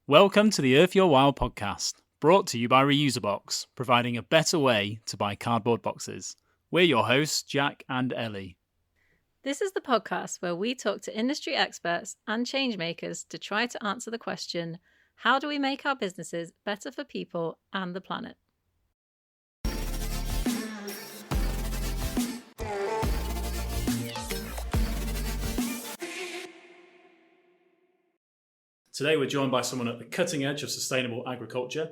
Welcome to the Earth Your Wild podcast, brought to you by Reuserbox, providing a better way to buy cardboard boxes. We're your hosts, Jack and Ellie. This is the podcast where we talk to industry experts and change makers to try to answer the question, how do we make our businesses better for people and the planet? Today we're joined by someone at the cutting edge of sustainable agriculture,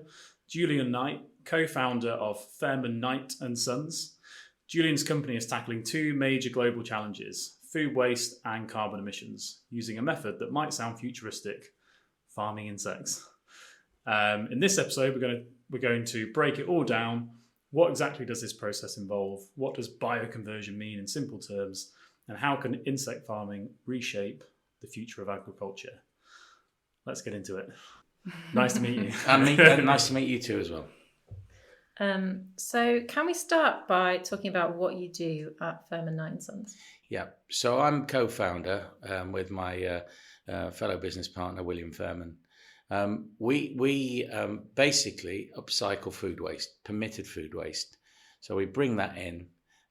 Julian Knight, co-founder of Fairman Knight Sons. Julian's company is tackling two major global challenges, food waste and carbon emissions, using a method that might sound futuristic, farming insects. In this episode, we're going to break it all down. What exactly does this process involve? What does bioconversion mean in simple terms? And how can insect farming reshape the future of agriculture? Let's get into it. Nice to meet you. Nice to meet you too as well. So can we start by talking about what you do at Fairman Knight Sons? Yeah, so I'm co-founder with my fellow business partner, William Fairman. We basically upcycle food waste, permitted food waste. So we bring that in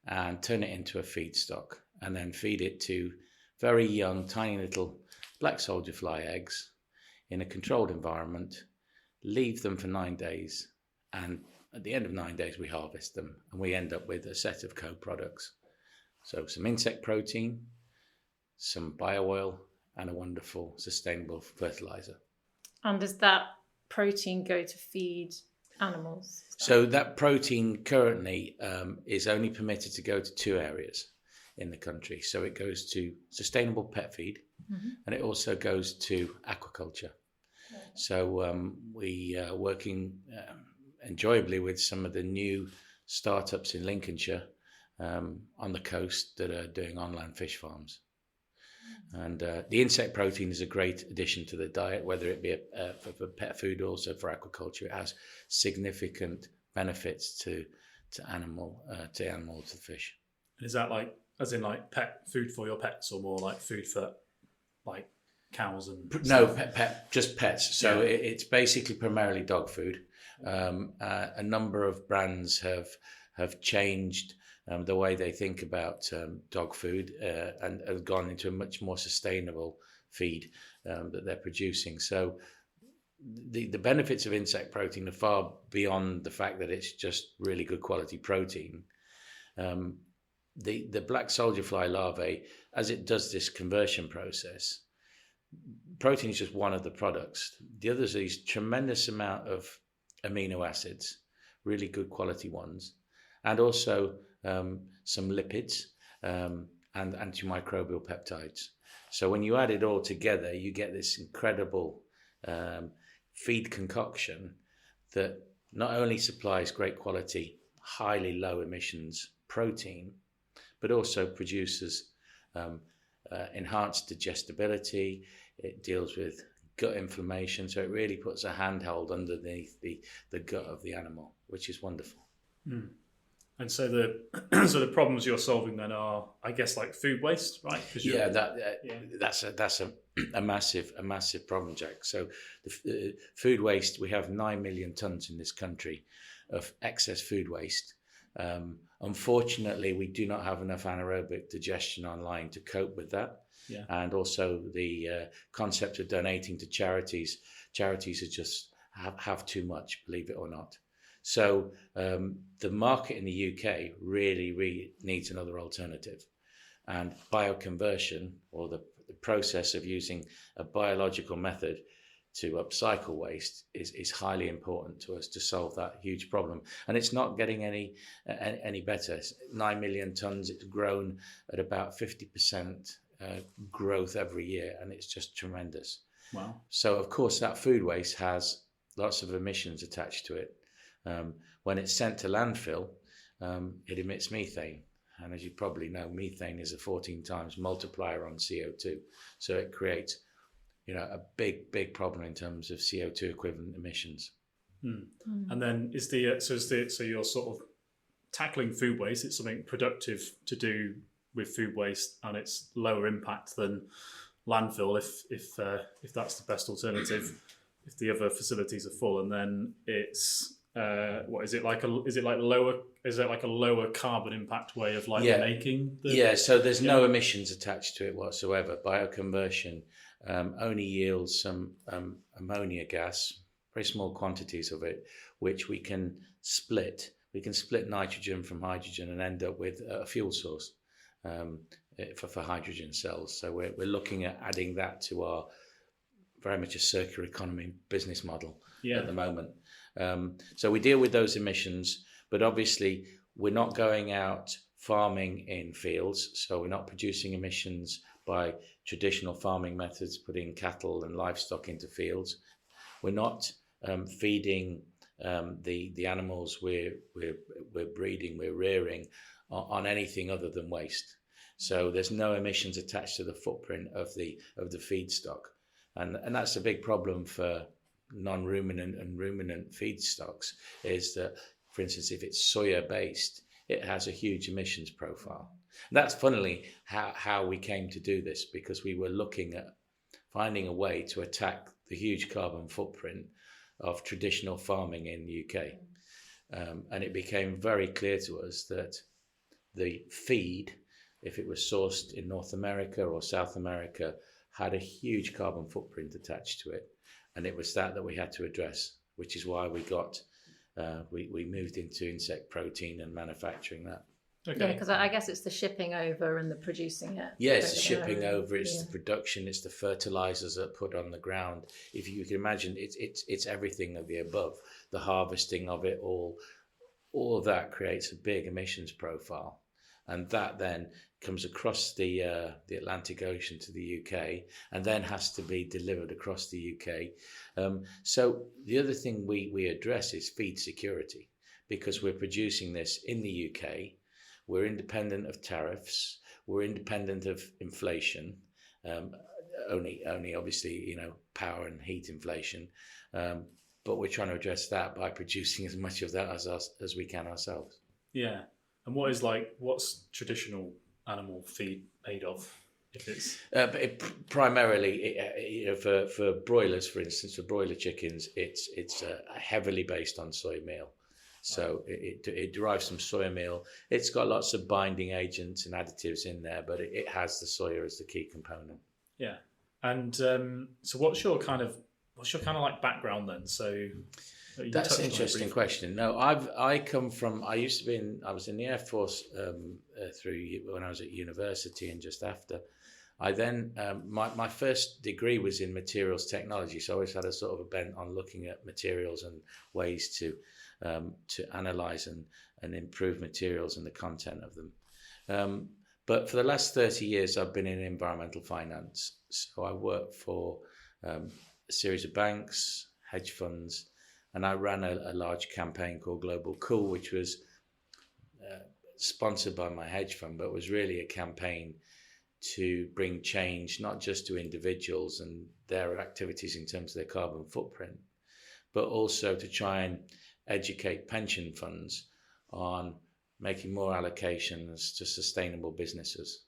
and turn it into a feedstock and then feed it to very young, tiny little black soldier fly eggs in a controlled environment, leave them for 9 days, and at the end of 9 days we harvest them and we end up with a set of co-products. So some insect protein, some bio-oil, and a wonderful sustainable fertilizer. And does that protein go to feed animals? So that protein currently is only permitted to go to two areas in the country. So it goes to sustainable pet feed, and it also goes to aquaculture. So we are working enjoyably with some of the new startups in Lincolnshire on the coast that are doing on-land fish farms. And the insect protein is a great addition to the diet, whether it be for pet food or also for aquaculture. It has significant benefits to the fish. Is that as in pet food for your pets, or more like food for cows and no just pets? So it's basically primarily dog food. A number of brands have changed the way they think about dog food and have gone into a much more sustainable feed that they're producing. So the benefits of insect protein are far beyond the fact that it's just really good quality protein. The black soldier fly larvae, as it does this conversion process, protein is just one of the products. The others are these tremendous amount of amino acids, really good quality ones, and also some lipids and antimicrobial peptides. So when you add it all together, you get this incredible feed concoction that not only supplies great quality, highly low emissions protein, but also produces enhanced digestibility. It deals with gut inflammation, so it really puts a handhold underneath the gut of the animal, which is wonderful. Mm. And so the problems you're solving then are, I guess, like food waste, right? That's a massive problem, Jack. So the food waste, we have 9 million tons in this country of excess food waste. Unfortunately, we do not have enough anaerobic digestion online to cope with that. Yeah. And also the concept of donating to charities are just have too much, believe it or not. So the market in the UK really needs another alternative. And bioconversion, or the process of using a biological method to upcycle waste, is highly important to us to solve that huge problem. And it's not getting any better. 9 million tons, it's grown at about 50% growth every year, and it's just tremendous. Wow. So of course that food waste has lots of emissions attached to it. When it's sent to landfill, it emits methane. And as you probably know, methane is a 14 times multiplier on CO2. So it creates, a big problem in terms of CO2 equivalent emissions. Mm. Mm. And then so you're sort of tackling food waste. It's something productive to do with food waste, and it's lower impact than landfill if that's the best alternative. if the other facilities are full, and then it's what is it like? Is it like a lower carbon impact way of like making? So there's no emissions attached to it whatsoever. Bioconversion only yields some ammonia gas, very small quantities of it, which we can split. We can split nitrogen from hydrogen and end up with a fuel source for hydrogen cells. So we're looking at adding that to our very much a circular economy business model at the moment. So we deal with those emissions, but obviously we're not going out farming in fields. So we're not producing emissions by traditional farming methods, putting cattle and livestock into fields. We're not feeding the animals we're breeding, we're rearing on anything other than waste. So there's no emissions attached to the footprint of the feedstock. And that's a big problem for non-ruminant and ruminant feedstocks, is that, for instance, if it's soya based, it has a huge emissions profile. And that's funnily how we came to do this, because we were looking at finding a way to attack the huge carbon footprint of traditional farming in the UK. And it became very clear to us that the feed, if it was sourced in North America or South America, had a huge carbon footprint attached to it. And it was that we had to address, which is why we moved into insect protein and manufacturing that. Okay. Yeah, because I guess it's the shipping over and the producing it. Yeah, it's the shipping over, it's the production, it's the fertilizers that are put on the ground. If you can imagine, it's everything of the above. The harvesting of it all of that creates a big emissions profile. And that then comes across the Atlantic Ocean to the UK, and then has to be delivered across the UK. So the other thing we address is feed security, because we're producing this in the UK. We're independent of tariffs. We're independent of inflation. Only obviously, power and heat inflation. But we're trying to address that by producing as much of that as we can ourselves. Yeah. And what's traditional animal feed made of? If it's primarily, for broilers, for instance, for broiler chickens, it's heavily based on soy meal. So it derives from soya meal. It's got lots of binding agents and additives in there, but it has the soya as the key component. Yeah. And so what's your kind of like background then? So that's an interesting question. No, I was in the Air Force when I was at university and just after. I then my first degree was in materials technology, so I always had a sort of a bent on looking at materials and ways to analyze and improve materials and the content of them. But for the last 30 years, I've been in environmental finance. So I worked for a series of banks, hedge funds, and I ran a large campaign called Global Cool, which was sponsored by my hedge fund, but was really a campaign to bring change, not just to individuals and their activities in terms of their carbon footprint, but also to try and educate pension funds on making more allocations to sustainable businesses.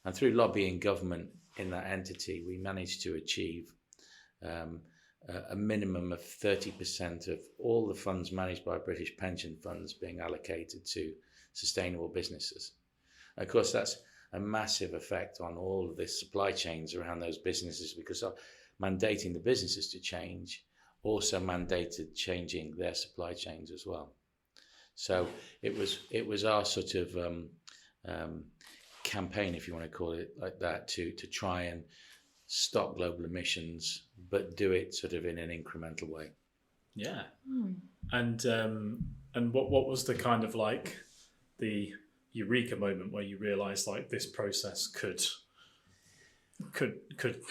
And through lobbying government in that entity, we managed to achieve a minimum of 30% of all the funds managed by British pension funds being allocated to sustainable businesses. And of course, that's a massive effect on all of the supply chains around those businesses, because mandating the businesses to change also mandated changing their supply chains as well. So it was our sort of campaign, if you want to call it like that, to try and stop global emissions, but do it sort of in an incremental way. Yeah. And what was the kind of like the eureka moment where you realised like this process could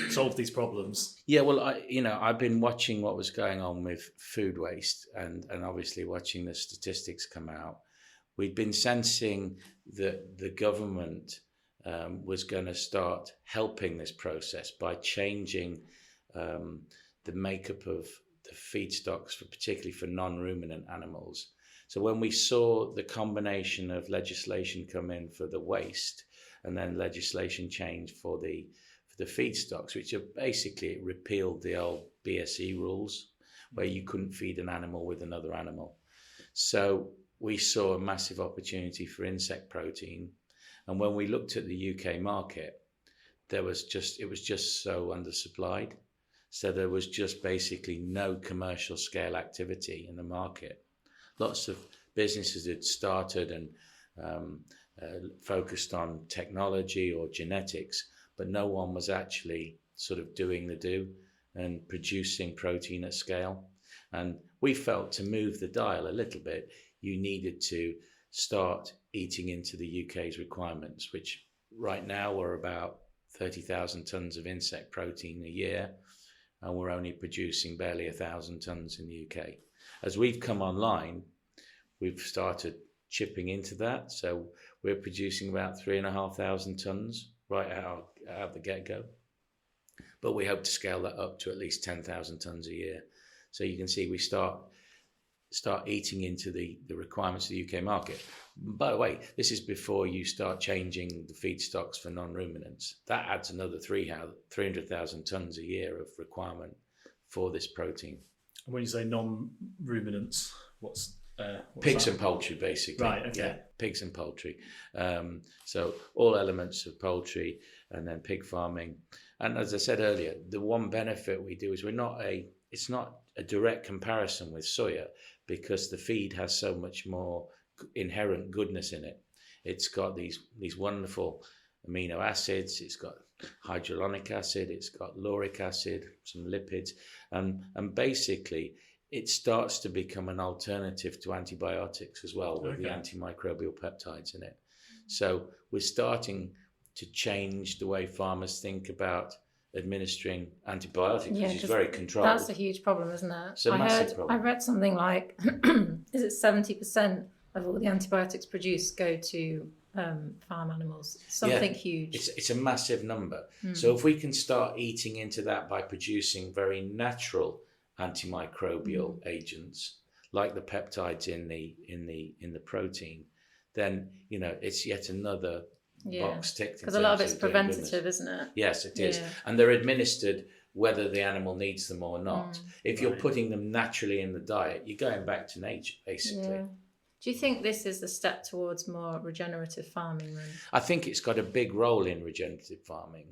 solve these problems? Yeah, well, I've been watching what was going on with food waste and obviously watching the statistics come out. We'd been sensing that the government was going to start helping this process by changing the makeup of the feedstocks, particularly for non-ruminant animals. So when we saw the combination of legislation come in for the waste and then legislation change for the the feedstocks, which are basically repealed the old BSE rules where you couldn't feed an animal with another animal. So we saw a massive opportunity for insect protein. And when we looked at the UK market, it was just so undersupplied. So there was just basically no commercial scale activity in the market. Lots of businesses had started and focused on technology or genetics, but no one was actually sort of doing the do and producing protein at scale. And we felt to move the dial a little bit, you needed to start eating into the UK's requirements, which right now we're about 30,000 tons of insect protein a year, and we're only producing barely 1,000 tons in the UK. As we've come online, we've started chipping into that. So we're producing about 3,500 tons right out the get-go. But we hope to scale that up to at least 10,000 tons a year. So you can see we start eating into the requirements of the UK market. By the way, this is before you start changing the feedstocks for non-ruminants. That adds another 300,000 tons a year of requirement for this protein. And when you say non-ruminants, what's pigs that? And poultry, basically. Right, okay. Yeah, pigs and poultry. So all elements of poultry and then pig farming. And as I said earlier, the one benefit we do is it's not a direct comparison with soya because the feed has so much more inherent goodness in it. It's got these wonderful amino acids, it's got hydrolonic acid, it's got lauric acid, some lipids, and basically it starts to become an alternative to antibiotics as well with the antimicrobial peptides in it. So we're starting to change the way farmers think about administering antibiotics, which is very controlled. That's a huge problem, isn't it? It's a massive problem. I read something like, is it 70% of all the antibiotics produced go to farm animals? Something huge. It's a massive number. So if we can start eating into that by producing very natural antimicrobial agents like the peptides in the protein, then it's yet another box ticked. Because a lot of it's preventative, isn't it? Yes, it is. And they're administered whether the animal needs them or not. If you're putting them naturally in the diet, you're going back to nature, basically. Yeah. Do you think this is the step towards more regenerative farming then? I think it's got a big role in regenerative farming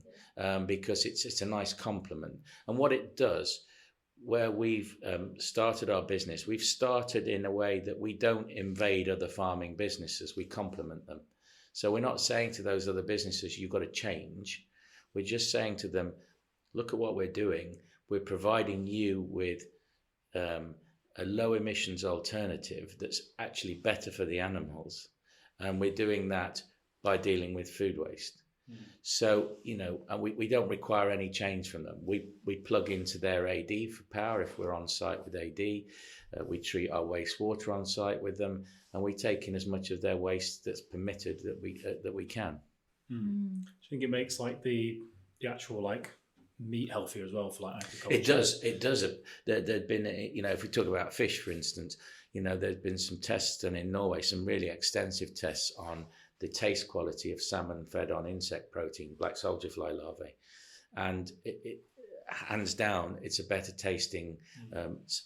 because it's a nice complement. And what it does, where we've started our business, we've started in a way that we don't invade other farming businesses, we complement them. So we're not saying to those other businesses, you've got to change. We're just saying to them, look at what we're doing. We're providing you with a low emissions alternative that's actually better for the animals. And we're doing that by dealing with food waste. So, and we don't require any change from them. We plug into their AD for power if we're on site with AD. We treat our wastewater on site with them, and we take in as much of their waste that's permitted that we can. Do you think it makes the actual meat healthier as well for agriculture? It does. There'd been, if we talk about fish, for instance, there's been some tests done in Norway, some really extensive tests on the taste quality of salmon fed on insect protein, black soldier fly larvae. And it hands down, it's a better tasting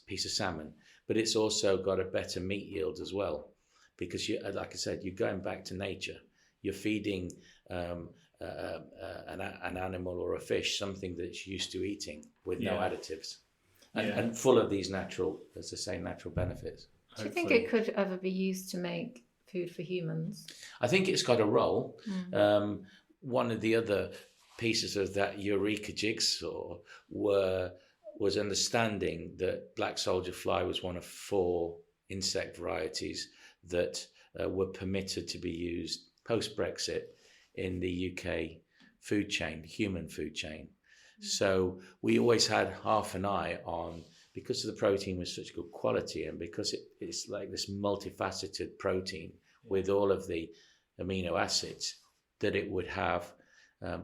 piece of salmon, but it's also got a better meat yield as well. Because, like I said, you're going back to nature. You're feeding an animal or a fish something that's used to eating with no additives and full of these natural benefits. Do you think it could ever be used to make food for humans? I think it's got a role. One of the other pieces of that Eureka jigsaw was understanding that black soldier fly was one of 4 insect varieties that were permitted to be used post-Brexit in the UK food chain, human food chain. So we always had half an eye on, because the protein was such good quality and because it's like this multifaceted protein with all of the amino acids, that it would have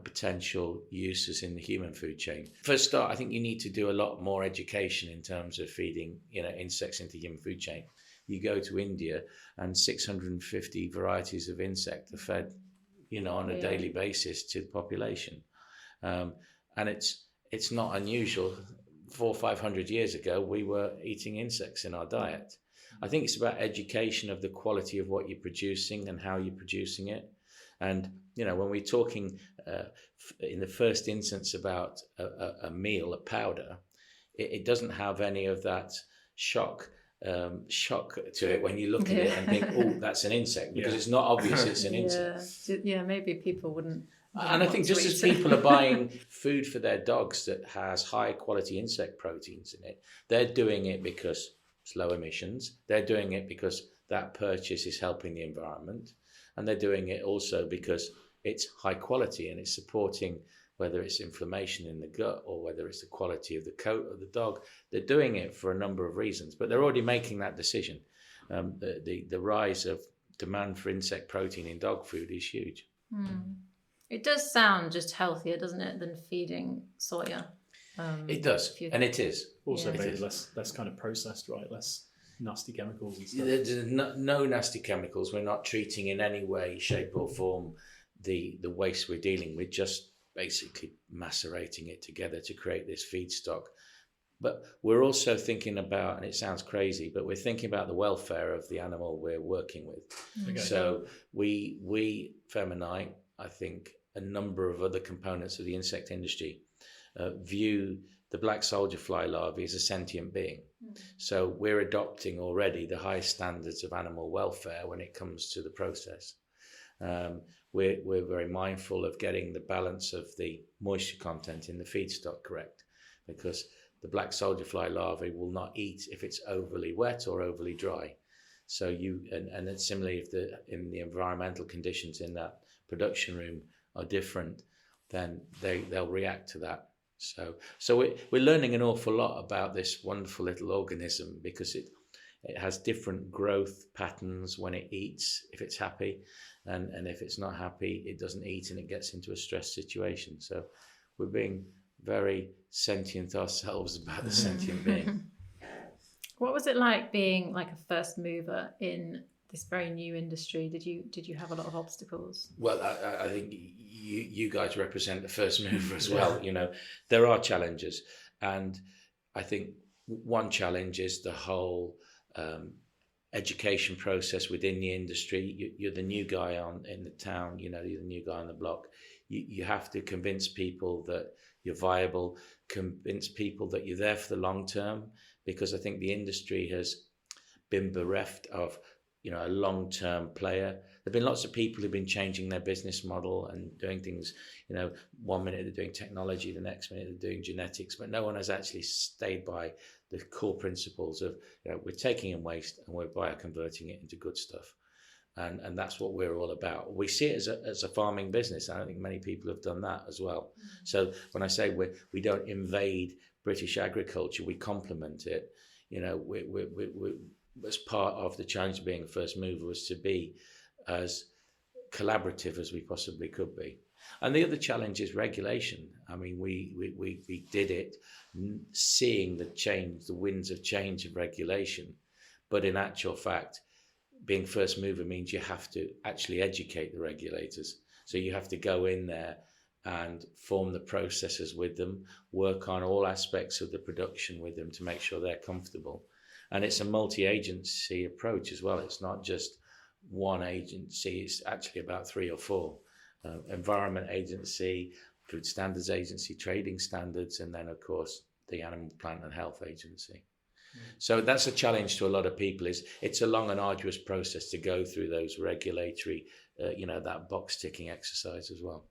potential uses in the human food chain. For a start, I think you need to do a lot more education in terms of feeding insects into the human food chain. You go to India and 650 varieties of insect are fed on a daily basis to the population. And it's not unusual. 400 or 500 years ago, we were eating insects in our diet. I think it's about education of the quality of what you're producing and how you're producing it. And, when we're talking in the first instance about a meal, a powder, it doesn't have any of that shock to it when you look at it and think, oh, that's an insect, because it's not obvious it's an insect. Yeah, maybe people wouldn't. And I think just as people are buying food for their dogs that has high quality insect proteins in it, they're doing it because it's low emissions. They're doing it because that purchase is helping the environment. And they're doing it also because it's high quality and it's supporting, whether it's inflammation in the gut or whether it's the quality of the coat of the dog. They're doing it for a number of reasons, but they're already making that decision. The rise of demand for insect protein in dog food is huge. It does sound just healthier, doesn't it, than feeding soya? It does, and it is. Also maybe less kind of processed, right? Less nasty chemicals and stuff. There's no nasty chemicals. We're not treating in any way, shape or form the waste we're dealing with, just basically macerating it together to create this feedstock. But we're also thinking about, and it sounds crazy, but we're thinking about the welfare of the animal we're working with. Okay. So we Fairman Knight, I think a number of other components of the insect industry view the black soldier fly larvae as a sentient being. So we're adopting already the highest standards of animal welfare when it comes to the process. We're very mindful of getting the balance of the moisture content in the feedstock correct, because the black soldier fly larvae will not eat if it's overly wet or overly dry. So and then similarly, if in the environmental conditions in that production room are different, then they'll react to that. So we're learning an awful lot about this wonderful little organism, because it has different growth patterns when it eats, if it's happy, and if it's not happy, it doesn't eat and it gets into a stress situation. So we're being very sentient ourselves about the sentient being. What was it like being like a first mover in this very new industry? Did you have a lot of obstacles? Well, I think you guys represent the first mover as well. There are challenges, and I think one challenge is the whole education process within the industry. You're the new guy in the town. You're the new guy on the block. You have to convince people that you're viable, convince people that you're there for the long term, because I think the industry has been bereft of a long-term player. There've been lots of people who've been changing their business model and doing things, 1 minute they're doing technology, the next minute they're doing genetics, but no one has actually stayed by the core principles of, we're taking in waste and we're bioconverting it into good stuff. And that's what we're all about. We see it as a farming business. And I think many people have done that as well. So when I say we don't invade British agriculture, we complement it. We as part of the challenge of being a first mover was to be as collaborative as we possibly could be. And the other challenge is regulation. I mean, we did it seeing the winds of change of regulation. But in actual fact, being first mover means you have to actually educate the regulators. So you have to go in there and form the processes with them, work on all aspects of the production with them to make sure they're comfortable. And it's a multi-agency approach as well. It's not just one agency. It's actually about 3 or 4. Environment Agency, Food Standards Agency, Trading Standards, and then, of course, the Animal, Plant and Health Agency. So that's a challenge to a lot of people. It's a long and arduous process to go through those regulatory, that box ticking exercise as well.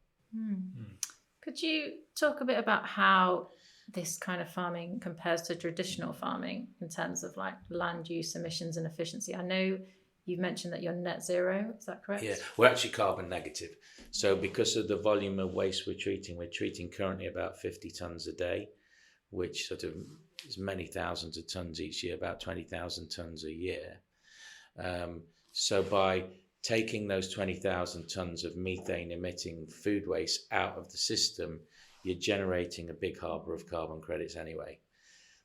Could you talk a bit about how this kind of farming compares to traditional farming in terms of like land use, emissions and efficiency? I know you've mentioned that you're net zero, is that correct? Yeah, we're actually carbon negative. So because of the volume of waste we're treating currently about 50 tonnes a day, which sort of is many thousands of tonnes each year, about 20,000 tonnes a year. So by taking those 20,000 tonnes of methane emitting food waste out of the system, you're generating a big harbour of carbon credits anyway.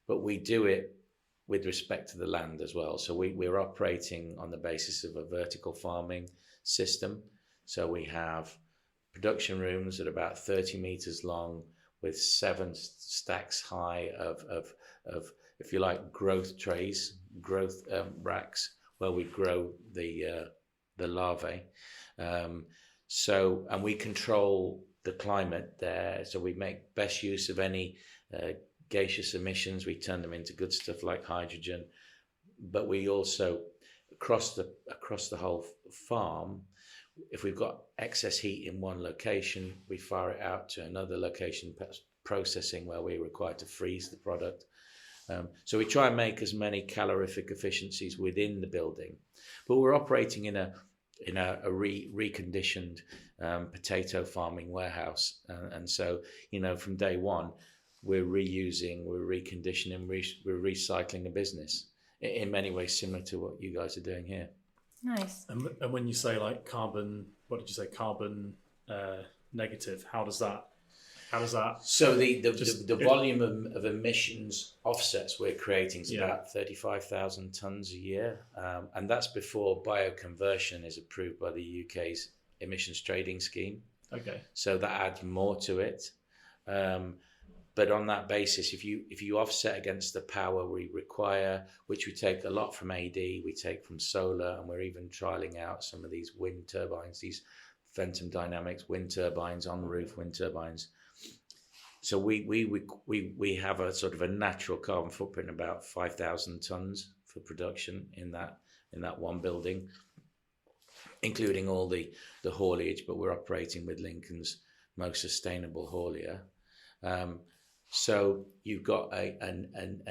But we do it with respect to the land as well. So we're operating on the basis of a vertical farming system. So we have production rooms that are about 30 meters long with 7 stacks high of if you like, growth trays, growth racks where we grow the larvae. And we control the climate there, so we make best use of any gaseous emissions. We turn them into good stuff like hydrogen, but we also across the whole farm, if we've got excess heat in one location, we fire it out to another location, processing where we're required to freeze the product. So we try and make as many calorific efficiencies within the building, but we're operating in a reconditioned potato farming warehouse, and so from day one we're reusing, we're reconditioning, we're recycling a business in many ways similar to what you guys are doing here. Nice. And when you say like carbon, what did you say? Carbon negative. How does that? So the volume of emissions offsets we're creating is about 35,000 tonnes a year, and that's before bioconversion is approved by the UK's emissions trading scheme. Okay. So that adds more to it. But on that basis, if you offset against the power we require, which we take a lot from AD, we take from solar, and we're even trialling out some of these wind turbines, these Ventum Dynamics wind turbines, on roof wind turbines. So we have a sort of a natural carbon footprint of about 5,000 tonnes for production in that one building, including all the haulage. But we're operating with Lincoln's most sustainable haulier. So you've got a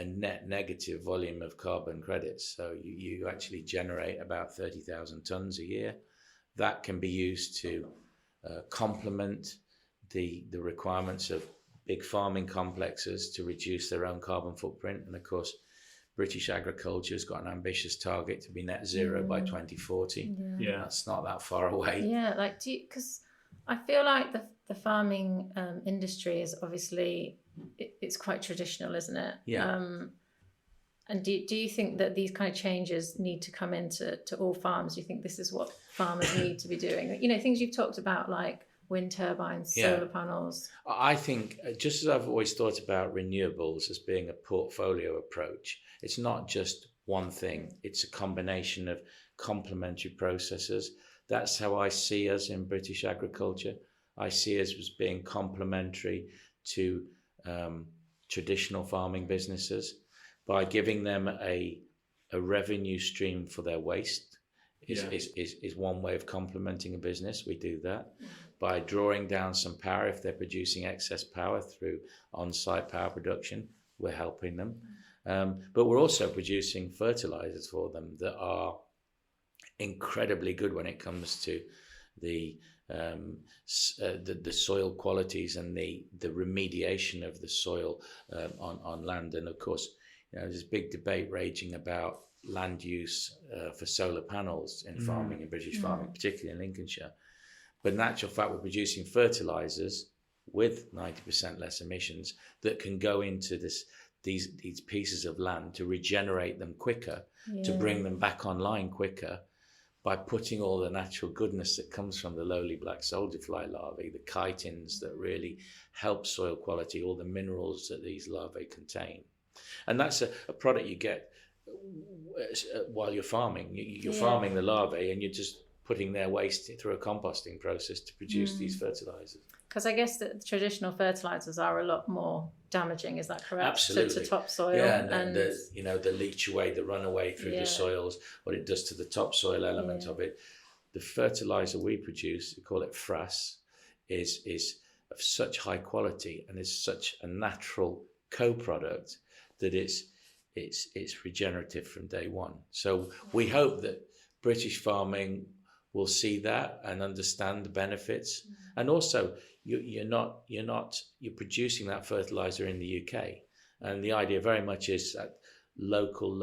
net negative volume of carbon credits. So you actually generate about 30,000 tonnes a year. That can be used to complement the requirements of big farming complexes to reduce their own carbon footprint. And of course, British agriculture has got an ambitious target to be net zero by 2040. Yeah. That's not that far away. Yeah, like because I feel like the farming industry is obviously it's quite traditional, isn't it? Yeah. And do you think that these kind of changes need to come into all farms? Do you think this is what farmers need to be doing? Things you've talked about like wind turbines, solar panels. I think just as I've always thought about renewables as being a portfolio approach, it's not just one thing. It's a combination of complementary processes. That's how I see us in British agriculture. I see us as being complementary to traditional farming businesses by giving them a revenue stream for their waste is one way of complementing a business. We do that by drawing down some power if they're producing excess power through on-site power production. We're helping them, but we're also producing fertilizers for them that are incredibly good when it comes to the soil qualities and the remediation of the soil on land. And of course, there's a big debate raging about land use for solar panels in farming, in British farming, particularly in Lincolnshire. But in actual fact, we're producing fertilizers with 90% less emissions that can go into these pieces of land to regenerate them quicker, to bring them back online quicker, by putting all the natural goodness that comes from the lowly black soldier fly larvae, the chitins that really help soil quality, all the minerals that these larvae contain. And that's a product you get while you're farming. You're farming the larvae and you're just putting their waste through a composting process to produce these fertilizers. Because I guess that traditional fertilizers are a lot more damaging, is that correct? Absolutely. To topsoil. Yeah, and the leach away, the run away through the soils, what it does to the topsoil element of it. The fertilizer we produce, we call it FRAS, is of such high quality and is such a natural co-product that it's regenerative from day one. So we hope that British farming will see that and understand the benefits. And also, you're producing that fertilizer in the UK, and the idea very much is that local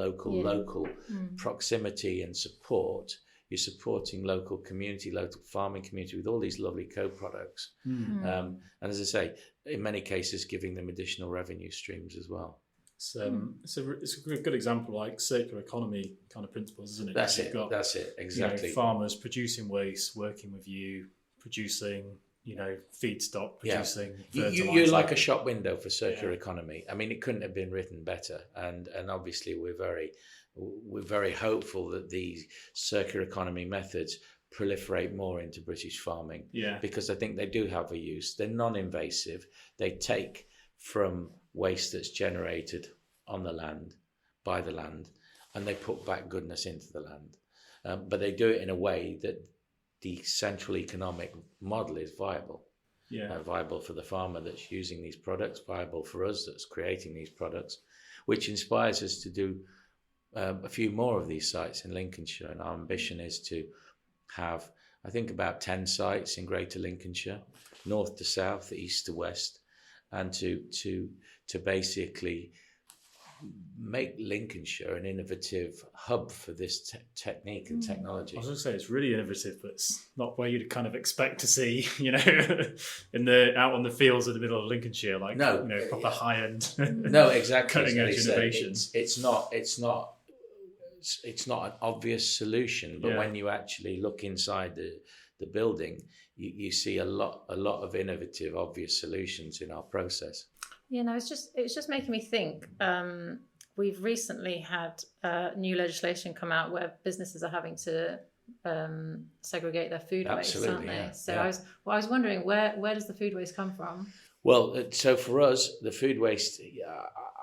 proximity and support. You're supporting local community, local farming community with all these lovely co-products, and as I say, in many cases, giving them additional revenue streams as well. It's a good example, like circular economy kind of principles, isn't it? That's it. That's it. Exactly. Farmers producing waste, working with you, producing feedstock Yeah. producing You're fertilizer. like a shop window for circular economy. I mean, it couldn't have been written better. And obviously we're very hopeful that these circular economy methods proliferate more into British farming. Yeah. Because I think they do have a use. They're non-invasive. They take from waste that's generated on the land, by the land, and they put back goodness into the land. But they do it in a way that the central economic model is viable. Viable for the farmer that's using these products, viable for us that's creating these products, which inspires us to do a few more of these sites in Lincolnshire. And our ambition is to have, I think, about 10 sites in Greater Lincolnshire, north to south, east to west, and to basically make Lincolnshire an innovative hub for this technique and technology. I was going to say it's really innovative, but it's not where you'd kind of expect to see, out on the fields in the middle of Lincolnshire, proper high end. No, exactly. Cutting edge innovation. It's not an obvious solution, but when you actually look inside the building, you see a lot of innovative, obvious solutions in our process. It's just making me think. We've recently had new legislation come out where businesses are having to segregate their food waste, aren't they? Yeah. So I was wondering, where does the food waste come from? Well, so for us, the food waste,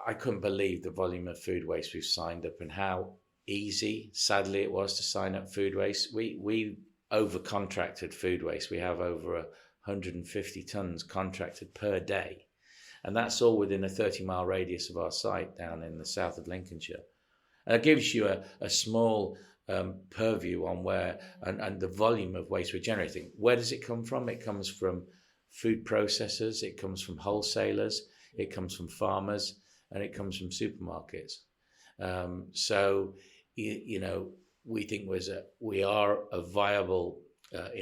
I couldn't believe the volume of food waste we've signed up and how easy, sadly, it was to sign up food waste. We over-contracted food waste. We have over 150 tonnes contracted per day. And that's all within a 30-mile radius of our site down in the south of Lincolnshire. And it gives you a small purview on where and the volume of waste we're generating. Where does it come from? It comes from food processors, it comes from wholesalers, it comes from farmers, and it comes from supermarkets. We think we are a viable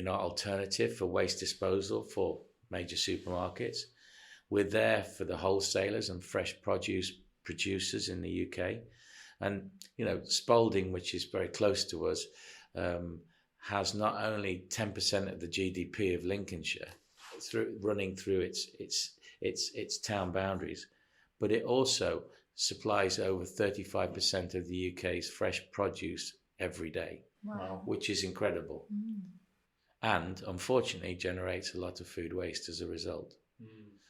alternative for waste disposal for major supermarkets. We're there for the wholesalers and fresh produce producers in the UK. And, Spalding, which is very close to us, has not only 10% of the GDP of Lincolnshire running through its town boundaries, but it also supplies over 35% of the UK's fresh produce every day. Wow. Which is incredible. And unfortunately generates a lot of food waste as a result.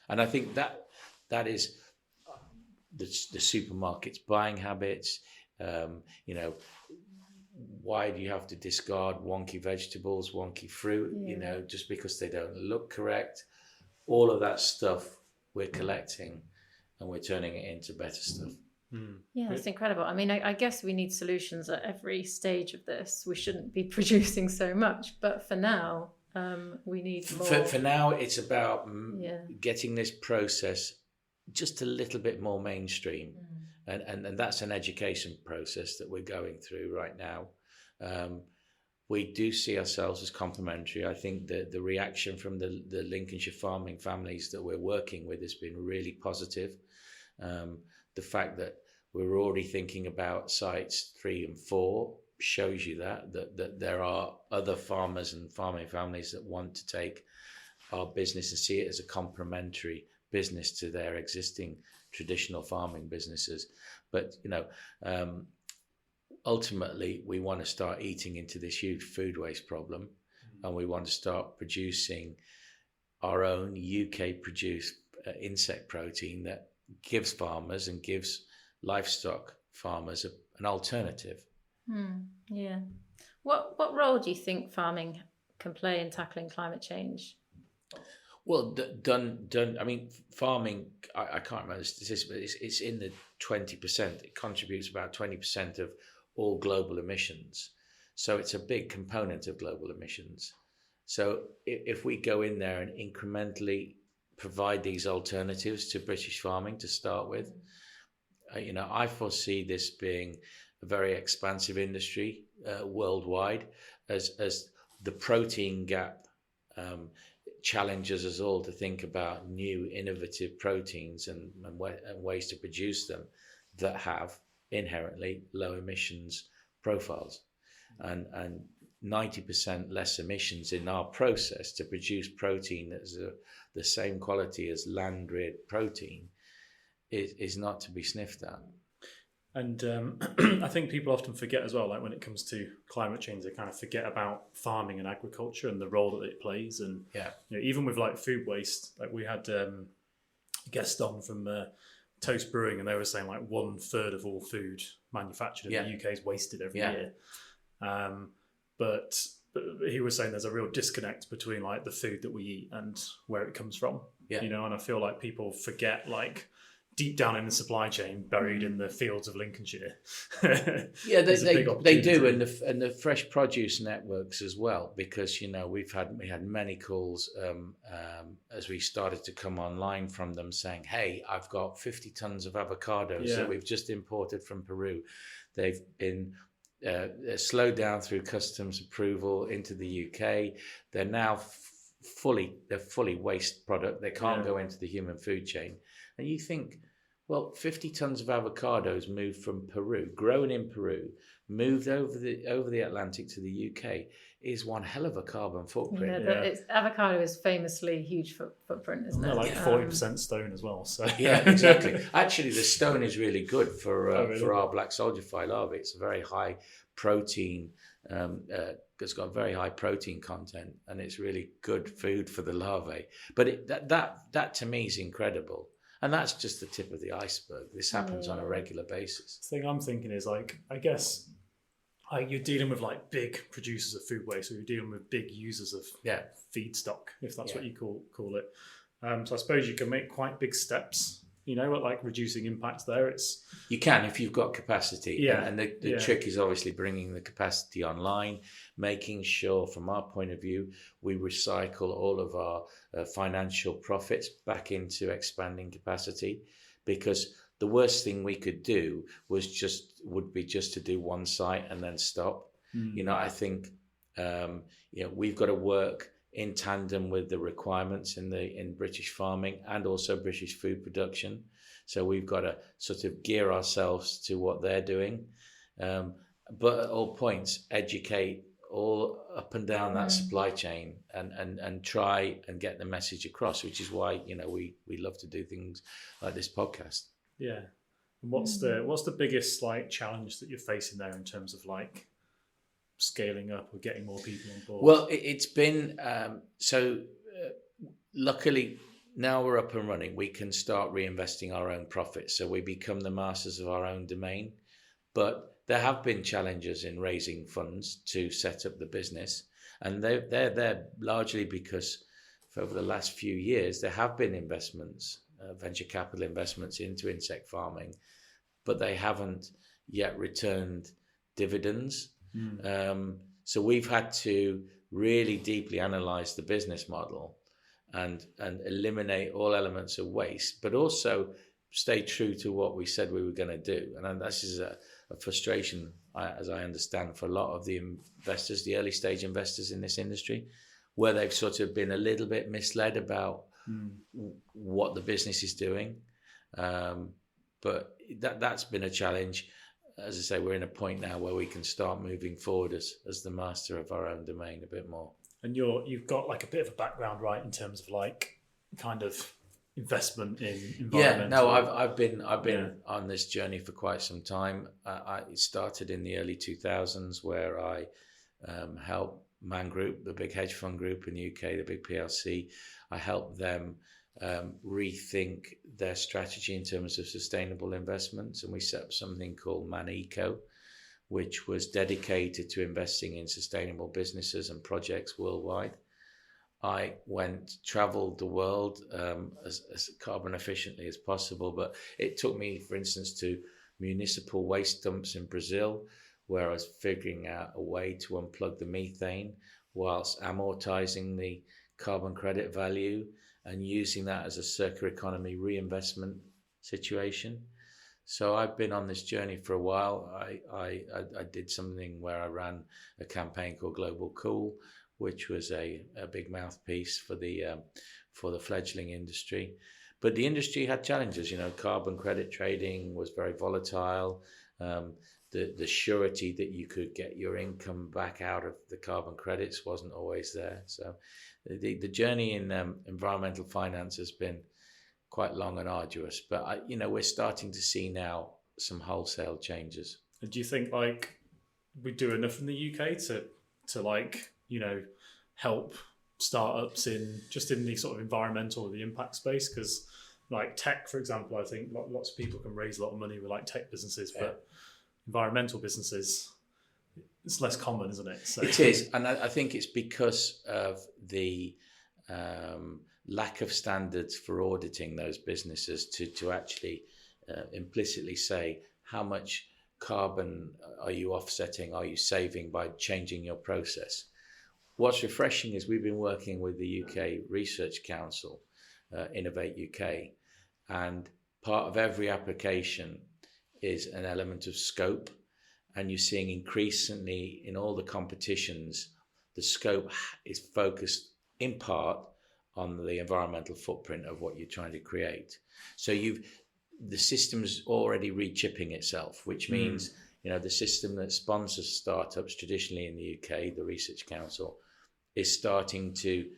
And I think that is the supermarket's buying habits. Why do you have to discard wonky vegetables, wonky fruit, just because they don't look correct? All of that stuff we're collecting and we're turning it into better stuff. Yeah, that's incredible. I mean, I guess we need solutions at every stage of this. We shouldn't be producing so much, but for now, we need more. For now, it's about getting this process just a little bit more mainstream. And that's an education process that we're going through right now. We do see ourselves as complementary. I think that the reaction from the Lincolnshire farming families that we're working with has been really positive. The fact that we're already thinking about sites 3 and 4 shows you that there are other farmers and farming families that want to take our business and see it as a complementary business to their existing traditional farming businesses. But ultimately we want to start eating into this huge food waste problem, and we want to start producing our own UK produced insect protein that gives farmers and gives livestock farmers an alternative. Yeah. What role do you think farming can play in tackling climate change? Well, done. I mean, farming, I can't remember the statistics, but it's in the 20%. It contributes about 20% of all global emissions. So it's a big component of global emissions. So if we go in there and incrementally provide these alternatives to British farming to start with, I foresee this being a very expansive industry worldwide as the protein gap challenges us all to think about new innovative proteins and ways to produce them that have inherently low emissions profiles. And 90% less emissions in our process to produce protein that's the same quality as land-reared protein is not to be sniffed at. And I think people often forget as well, like when it comes to climate change, they kind of forget about farming and agriculture and the role that it plays. And even with like food waste, like we had a guest on from Toast Brewing, and they were saying like 1/3 of all food manufactured in the UK is wasted every year. But he was saying there's a real disconnect between like the food that we eat and where it comes from. And I feel like people forget like deep down in the supply chain, buried in the fields of Lincolnshire. They do, and the fresh produce networks as well, because we had many calls as we started to come online from them saying, "Hey, I've got 50 tons of avocados that we've just imported from Peru. They've been slowed down through customs approval into the UK. They're now fully waste product. They can't go into the human food chain." And you think, well, 50 tons of avocados moved from Peru, grown in Peru, moved over the Atlantic to the UK, is one hell of a carbon footprint. Avocado is famously huge footprint, isn't it? Like 40% stone as well. So exactly. Actually, the stone is really good for our black soldier fly larvae. It's a very high protein. It's got very high protein content, and it's really good food for the larvae. But that to me is incredible. And that's just the tip of the iceberg. This happens on a regular basis. The thing I'm thinking is like, I guess you're dealing with like big producers of food waste, or you're dealing with big users of feedstock, if that's what you call it. So I suppose you can make quite big steps, at like reducing impacts there. You can if you've got capacity. And the trick is obviously bringing the capacity online, making sure from our point of view, we recycle all of our financial profits back into expanding capacity, because the worst thing we could do would be just to do one site and then stop. I think we've got to work in tandem with the requirements in British farming and also British food production. So we've got to sort of gear ourselves to what they're doing, but at all points educate all up and down that supply chain and try and get the message across, which is why we love to do things like this podcast. Yeah. And what's the biggest like challenge that you're facing there in terms of like scaling up or getting more people on board? Well, it's been luckily now we're up and running. We can start reinvesting our own profits, so we become the masters of our own domain. But there have been challenges in raising funds to set up the business, and they're there largely because for over the last few years there have been investments, venture capital investments into insect farming, but they haven't yet returned dividends. So we've had to really deeply analyze the business model and eliminate all elements of waste, but also stay true to what we said we were going to do. And this is a frustration, as I understand, for a lot of the investors, the early stage investors in this industry, where they've sort of been a little bit misled about what the business is doing. But that's been a challenge. As I say, we're in a point now where we can start moving forward as the master of our own domain a bit more. And you've got like a bit of a background, right, in terms of like kind of investment in environmental. I've been on this journey for quite some time. I started in the early 2000s, where I helped Man Group, the big hedge fund group in the UK, the big PLC. I helped them rethink their strategy in terms of sustainable investments, and we set up something called Man Eco, which was dedicated to investing in sustainable businesses and projects worldwide. I traveled the world as carbon efficiently as possible, but it took me, for instance, to municipal waste dumps in Brazil, where I was figuring out a way to unplug the methane whilst amortizing the carbon credit value and using that as a circular economy reinvestment situation. So I've been on this journey for a while. I did something where I ran a campaign called Global Cool, which was a big mouthpiece for the fledgling industry. But the industry had challenges. Carbon credit trading was very volatile. the surety that you could get your income back out of the carbon credits wasn't always there. So the journey in environmental finance has been quite long and arduous, but we're starting to see now some wholesale changes. And do you think like we do enough in the UK to like, help startups in the sort of environmental or the impact space? Because like tech, for example, I think lots of people can raise a lot of money with like tech businesses, but environmental businesses, it's less common, isn't it? So. It is, and I think it's because of the lack of standards for auditing those businesses to actually implicitly say how much carbon are you offsetting, are you saving by changing your process. What's refreshing is we've been working with the UK Research Council, Innovate UK, and part of every application is an element of scope, and you're seeing increasingly in all the competitions, the scope is focused in part on the environmental footprint of what you're trying to create. So the system's already re-chipping itself, which means the system that sponsors startups traditionally in the UK, the Research Council, is starting to,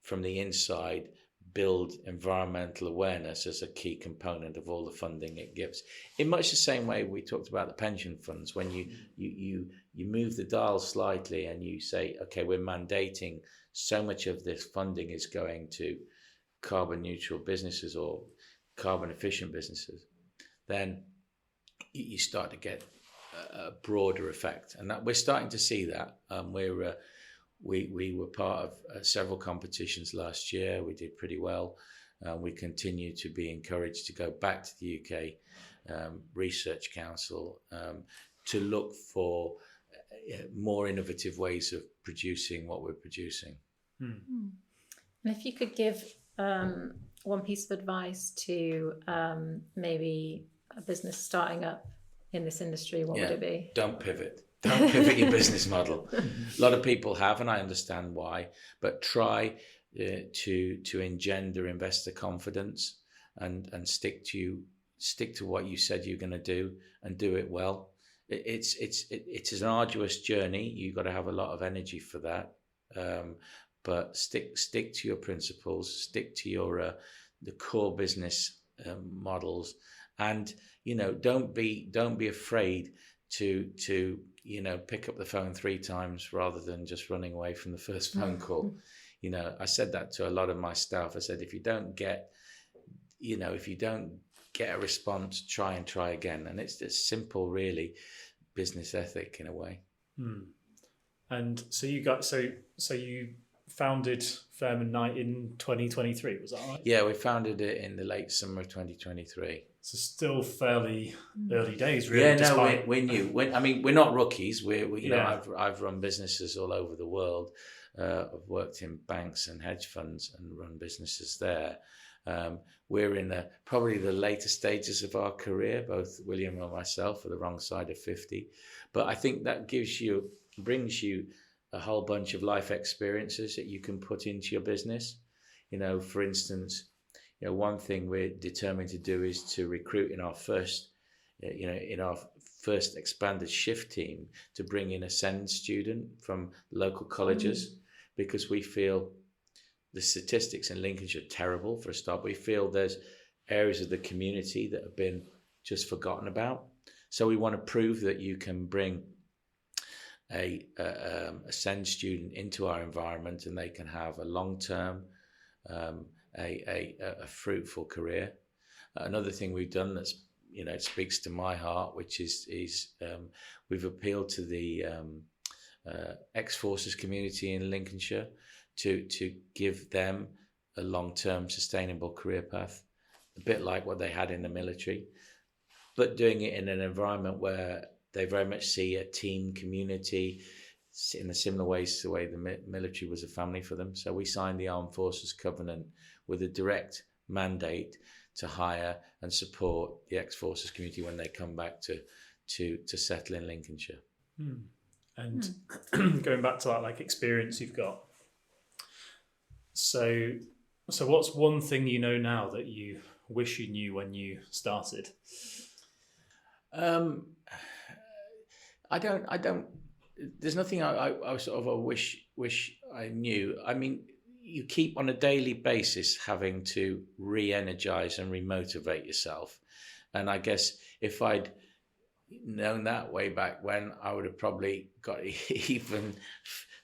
from the inside, build environmental awareness as a key component of all the funding it gives. In much the same way we talked about the pension funds, when you move the dial slightly and you say, okay, we're mandating so much of this funding is going to carbon neutral businesses or carbon efficient businesses, then you start to get a broader effect. And that we're starting to see that. We were part of several competitions last year. We did pretty well. We continue to be encouraged to go back to the UK Research Council to look for more innovative ways of producing what we're producing. And if you could give one piece of advice to maybe a business starting up in this industry, what would it be? Don't pivot. Don't pivot your business model. A lot of people have, and I understand why, but try to engender investor confidence and stick to what you said you're going to do and do it well. It's an arduous journey. You've got to have a lot of energy for that. But stick to your principles, stick to your the core business models, and don't be afraid to pick up the phone 3 times rather than just running away from the first phone call. I said that to a lot of my staff. I said, if you don't get a response, try again. And it's just simple, really, business ethic in a way. And so you founded Fairman Knight in 2023, was that right? Yeah, we founded it in the late summer of 2023. So still fairly early days, really. Yeah, no, we're new. We're not rookies. I've run businesses all over the world. I've worked in banks and hedge funds and run businesses there. We're in probably the later stages of our career. Both William and myself are the wrong side of 50. But I think that brings you a whole bunch of life experiences that you can put into your business. For instance, one thing we're determined to do is to recruit in our first expanded shift team to bring in a SEND student from local colleges, because we feel the statistics in Lincolnshire are terrible for a start. We feel there's areas of the community that have been just forgotten about. So we want to prove that you can bring a SEND student into our environment and they can have a long-term, a fruitful career. Another thing we've done that's it speaks to my heart, which is we've appealed to the ex-forces community in Lincolnshire to give them a long-term sustainable career path, a bit like what they had in the military, but doing it in an environment where they very much see a team community in a similar ways to the way the military was a family for them. So we signed the Armed Forces Covenant with a direct mandate to hire and support the ex-forces community when they come back to settle in Lincolnshire. And going back to that experience you've got, so what's one thing you know now that you wish you knew when you started? I don't. There's nothing I sort of wish I knew. I mean, you keep on a daily basis having to re-energize and remotivate yourself, and I guess if I'd known that way back when, I would have probably got even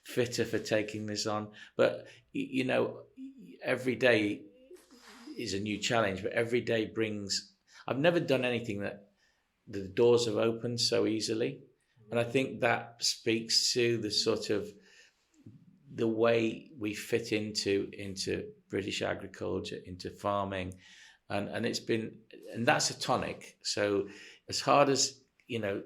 fitter for taking this on. But you know, every day is a new challenge, but every day brings. I've never done anything that the doors have opened so easily, and I think that speaks to the sort of the way we fit into British agriculture, into farming, and it's been, and that's a tonic. So as hard as, you know,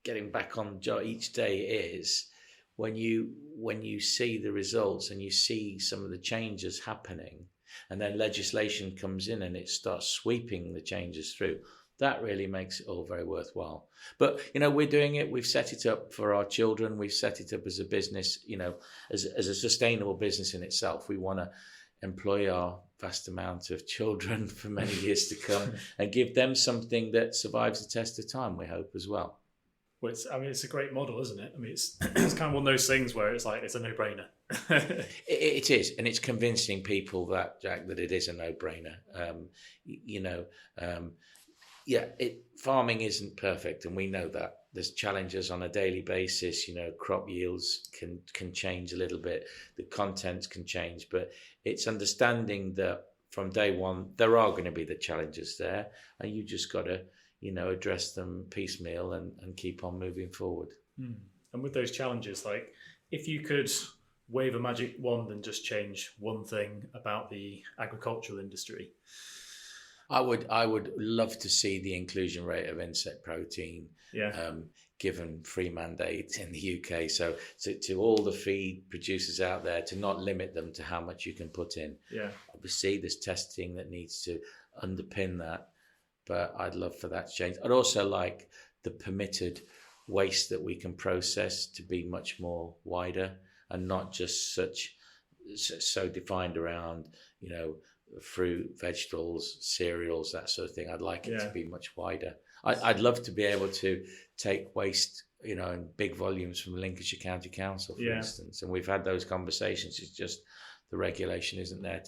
getting back on each day is, when you see the results and you see some of the changes happening, and then legislation comes in and it starts sweeping the changes through, that really makes it all very worthwhile. But, you know, we're doing it. We've set it up for our children. We've set it up as a business, you know, as a sustainable business in itself. We want to employ our vast amount of children for many years to come and give them something that survives the test of time, we hope, as well. Well, it's a great model, isn't it? I mean, it's kind of one of those things where it's like, it's a no-brainer. It is, and it's convincing people that, Jack, that it is a no-brainer. Farming isn't perfect, and we know that. There's challenges on a daily basis. You know, crop yields can change a little bit, the contents can change, but it's understanding that from day one there are going to be the challenges there, and you just got to, you know, address them piecemeal and keep on moving forward. And with those challenges, like, if you could wave a magic wand and just change one thing about the agricultural industry, I would love to see the inclusion rate of insect protein given free mandate in the UK. So to all the feed producers out there, to not limit them to how much you can put in. Yeah. Obviously, there's testing that needs to underpin that, but I'd love for that to change. I'd also like the permitted waste that we can process to be much more wider, and not just so defined around, you know, fruit, vegetables, cereals, that sort of thing. I'd like it to be much wider. I'd love to be able to take waste, you know, in big volumes from Lincolnshire County Council, for instance, and we've had those conversations. It's just the regulation isn't there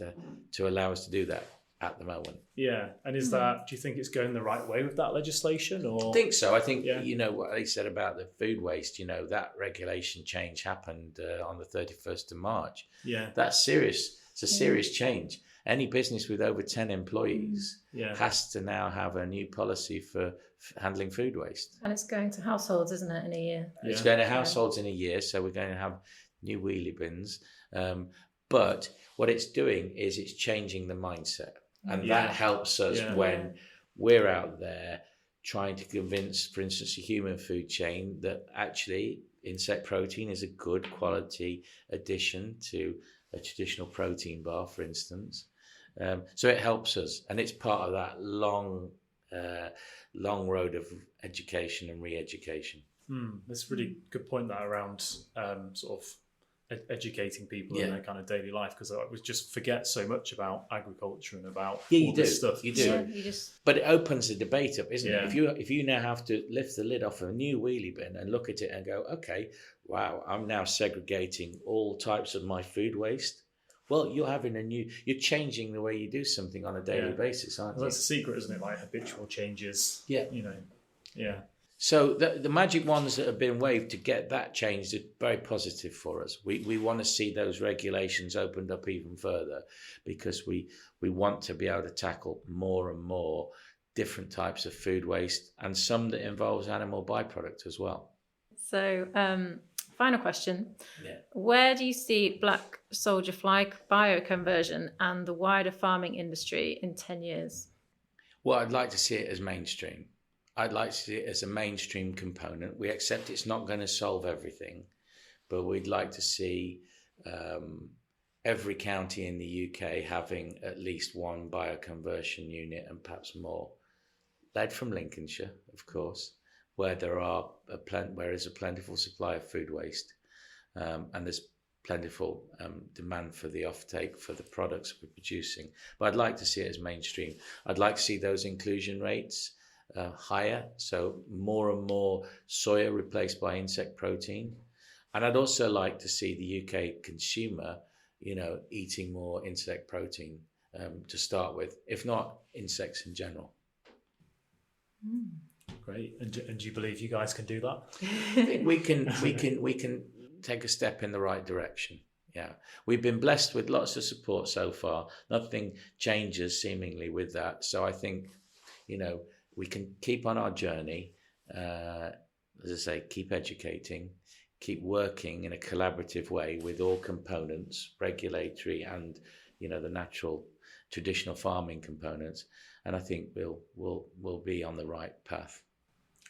to allow us to do that at the moment. Yeah, and is that? Do you think it's going the right way with that legislation? Or I think so. I think you know what they said about the food waste. You know, that regulation change happened on the 31st of March. Yeah, that's serious. It's a serious change. Any business with over 10 employees has to now have a new policy for handling food waste. And it's going to households, isn't it, in a year? It's going to households in a year, so we're going to have new wheelie bins. But what it's doing is it's changing the mindset. And that helps us when we're out there trying to convince, for instance, the human food chain that actually insect protein is a good quality addition to a traditional protein bar, for instance. So it helps us, and it's part of that long road of education and re-education. That's a really good point, that around sort of educating people in their kind of daily life, because I would just forget so much about agriculture and about all this stuff. You do. But it opens the debate up, isn't it? If you now have to lift the lid off a new wheelie bin and look at it and go, okay, wow, I'm now segregating all types of my food waste. Well, you're changing the way you do something on a daily basis, aren't you? That's the secret, isn't it? Like habitual changes. Yeah. You know. Yeah. So the magic wands that have been waved to get that changed are very positive for us. We want to see those regulations opened up even further, because we want to be able to tackle more and more different types of food waste, and some that involves animal byproduct as well. So, final question. Where do you see black soldier fly bioconversion and the wider farming industry in 10 years? Well, I'd like to see it as mainstream. I'd like to see it as a mainstream component. We accept it's not going to solve everything, but we'd like to see every county in the UK having at least one bioconversion unit, and perhaps more, led from Lincolnshire, of course, where there is a plentiful supply of food waste, and there's plentiful demand for the offtake for the products we're producing. But I'd like to see it as mainstream. I'd like to see those inclusion rates higher, so more and more soya replaced by insect protein. And I'd also like to see the UK consumer, eating more insect protein to start with, if not insects in general. Great. And do you believe you guys can do that? I think we can take a step in the right direction. Yeah, we've been blessed with lots of support so far. Nothing changes seemingly with that. So I think, we can keep on our journey. As I say, keep educating, keep working in a collaborative way with all components, regulatory and, the natural traditional farming components. And I think we'll be on the right path.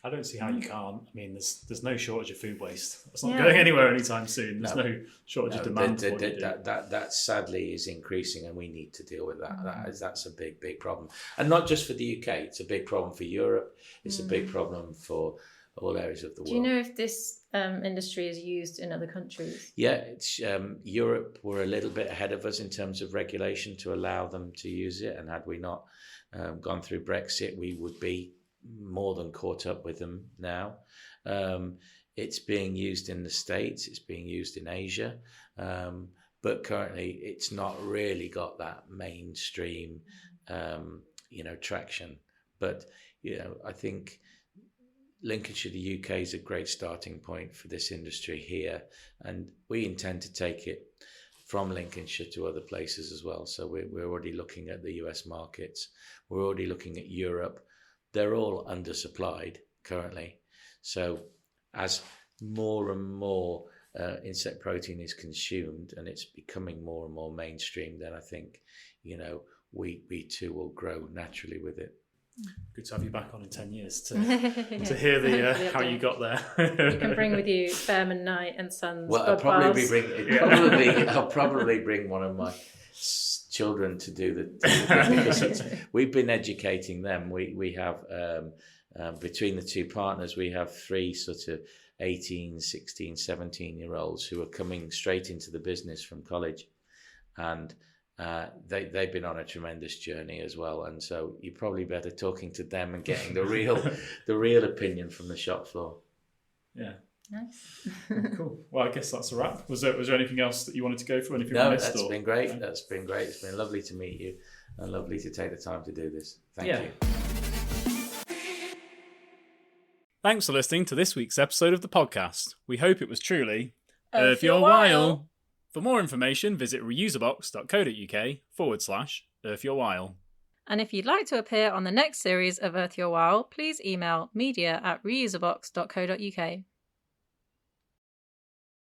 I don't see how you can't. I mean, there's no shortage of food waste. It's not going anywhere anytime soon. There's no shortage of demand. That sadly is increasing, and we need to deal with that. That's a big problem, and not just for the UK. It's a big problem for Europe. It's a big problem for all areas of the world. Do you know if this industry is used in other countries? Yeah, it's Europe were a little bit ahead of us in terms of regulation to allow them to use it, and had we not gone through Brexit, we would be more than caught up with them now. It's being used in the States, it's being used in Asia, but currently it's not really got that mainstream, traction. But, I think Lincolnshire, the UK, is a great starting point for this industry here, and we intend to take it from Lincolnshire to other places as well. So we're already looking at the US markets, we're already looking at Europe. They're all undersupplied currently. So as more and more insect protein is consumed and it's becoming more and more mainstream, then I think, we too will grow naturally with it. Good to have you back on in 10 years to hear the how you got there. You can bring with you Fairman Knight and Sons. Well, I'll probably bring one of my children to do because we've been educating them. We have between the two partners, we have 3 sort of 18, 16, 17-year-olds who are coming straight into the business from college, and they've been on a tremendous journey as well. And so you're probably better talking to them and getting the real opinion from the shop floor. Yeah. Nice. Cool. Well, I guess that's a wrap. Was there anything else that you wanted to go through? Anything No, missed, that's been great. That's been great. It's been lovely to meet you and lovely to take the time to do this. Thank you. Thanks for listening to this week's episode of the podcast. We hope it was truly Earth Your While. For more information, visit reuserbox.co.uk/Earth Your While. And if you'd like to appear on the next series of Earth Your While, please email media@reuserbox.co.uk.